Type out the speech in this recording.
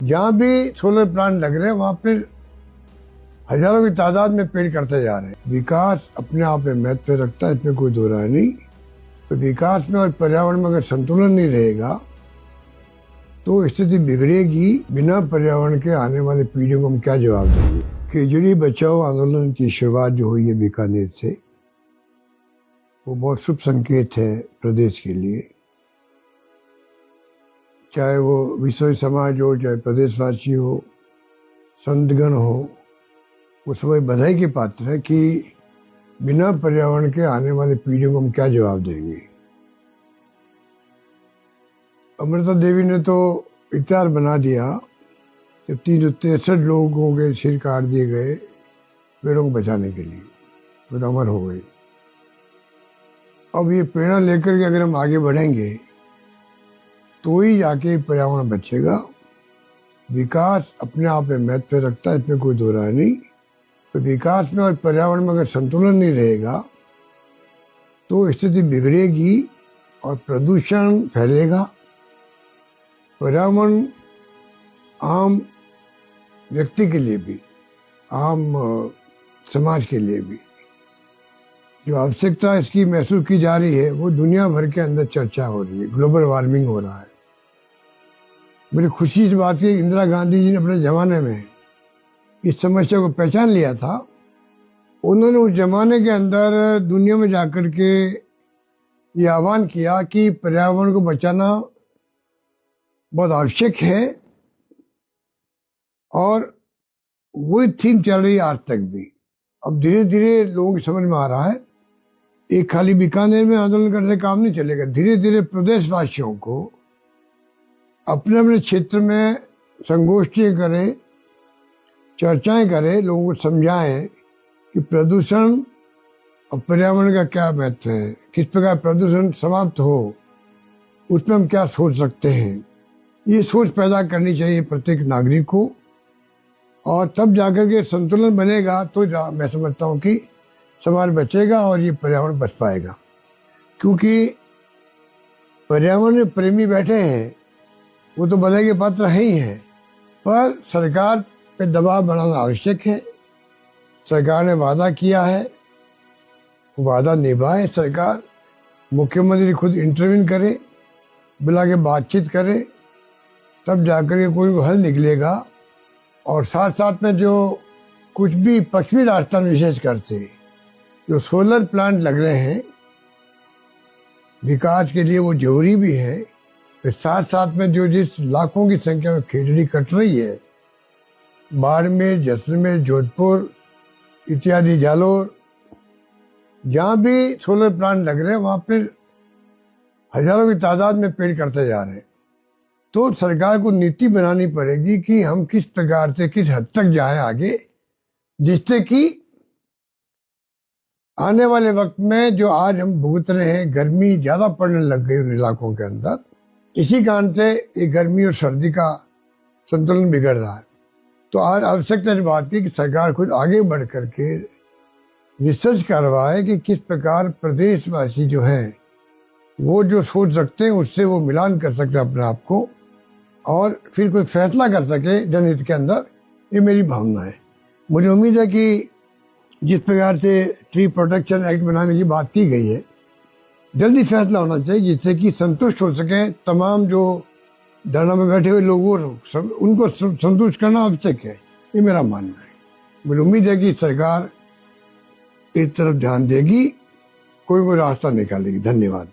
जहाँ भी solar plant लग रहे हैं वहाँ पर हजारों की तादाद में पेड़ करते जा रहे हैं। विकास अपने आप में महत्व रखता है, इसमें कोई दो राय नहीं। तो विकास में और पर्यावरण में अगर संतुलन नहीं रहेगा तो स्थिति बिगड़ेगी। बिना पर्यावरण के आने वाले पीढ़ियों को हम क्या जवाब देंगे। खिचड़ी बचाओ आंदोलन की शुरुआत जो हुई है बीकानेर से, वो बहुत शुभ संकेत है प्रदेश के लिए। चाहे वो विश्व समाज हो, चाहे प्रदेशवासी हो, संतगण हो, वो सभी बधाई के पात्र है कि बिना पर्यावरण के आने वाले पीढ़ियों को हम क्या जवाब देंगे। अमृता देवी ने तो इतिहास बना दिया कि 363 लोगों के सिर काट दिए गए पेड़ों को बचाने के लिए, वो तो अमर हो गई। अब ये प्रेरणा लेकर के अगर हम आगे बढ़ेंगे तो ही जाके पर्यावरण बचेगा। विकास अपने आप में महत्व रखता है, इसमें कोई दो राय नहीं। तो विकास में और पर्यावरण में अगर संतुलन नहीं रहेगा तो स्थिति बिगड़ेगी और प्रदूषण फैलेगा। पर्यावरण आम व्यक्ति के लिए भी, आम समाज के लिए भी जो आवश्यकता इसकी महसूस की जा रही है, वो दुनिया भर के अंदर चर्चा हो रही है। ग्लोबल वार्मिंग हो रहा है। मुझे खुशी इस बात की, इंदिरा गांधी जी ने अपने ज़माने में इस समस्या को पहचान लिया था। उन्होंने उस जमाने के अंदर दुनिया में जाकर के ये आह्वान किया कि पर्यावरण को बचाना बहुत आवश्यक है, और वही थीम चल रही है आज तक भी। अब धीरे धीरे लोगों की समझ में आ रहा है, एक खाली बीकानेर में आंदोलन करने से काम नहीं चलेगा। धीरे धीरे प्रदेशवासियों को अपने अपने क्षेत्र में संगोष्ठियाँ करें, चर्चाएं करें, लोगों को समझाएं कि प्रदूषण और पर्यावरण का क्या महत्व है, किस प्रकार प्रदूषण समाप्त हो, उसमें हम क्या सोच सकते हैं। ये सोच पैदा करनी चाहिए प्रत्येक नागरिक को, और तब जाकर के संतुलन बनेगा तो मैं समझता हूँ कि समाज बचेगा और ये पर्यावरण बच पाएगा। क्योंकि पर्यावरण प्रेमी बैठे हैं, वो तो बधाई के पात्र है ही हैं, पर सरकार पे दबाव बनाना आवश्यक है। सरकार ने वादा किया है, वादा निभाए सरकार। मुख्यमंत्री खुद इंटरव्यू करे, बुला के बातचीत करे, तब जाकर के कोई हल निकलेगा। और साथ साथ में जो कुछ भी पश्चिमी राजस्थान विशेष करते जो सोलर प्लांट लग रहे हैं, विकास के लिए वो जरूरी भी है। फिर साथ साथ में जो जिस लाखों की संख्या में खिचड़ी कट रही है, बाड़मेर, जैसलमेर, जोधपुर इत्यादि, जालोर, जहाँ भी सोलर प्लांट लग रहे हैं वहाँ पर हजारों की तादाद में पेड़ करते जा रहे हैं। तो सरकार को नीति बनानी पड़ेगी कि हम किस प्रकार से, किस हद तक जाएं आगे, जिससे कि आने वाले वक्त में जो आज हम भुगत रहे हैं, गर्मी ज़्यादा पड़ने लग गई उन इलाकों के अंदर, इसी कारण से ये गर्मी और सर्दी का संतुलन बिगड़ रहा है। तो आज आवश्यकता इस बात की कि सरकार खुद आगे बढ़ करके रिसर्च करवाए कि किस प्रकार प्रदेशवासी जो हैं वो जो सोच सकते हैं उससे वो मिलान कर सकते हैं अपने आप को, और फिर कोई फैसला कर सके जनहित के अंदर। ये मेरी भावना है। मुझे उम्मीद है कि जिस प्रकार से ट्री प्रोटेक्शन एक्ट बनाने की बात की गई है, जल्दी फैसला होना चाहिए, जिससे कि संतुष्ट हो सके तमाम जो धरना में बैठे हुए लोग, उनको संतुष्ट करना आवश्यक है। ये मेरा मानना है। मुझे उम्मीद है कि सरकार इस तरफ ध्यान देगी, कोई रास्ता निकालेगी। धन्यवाद।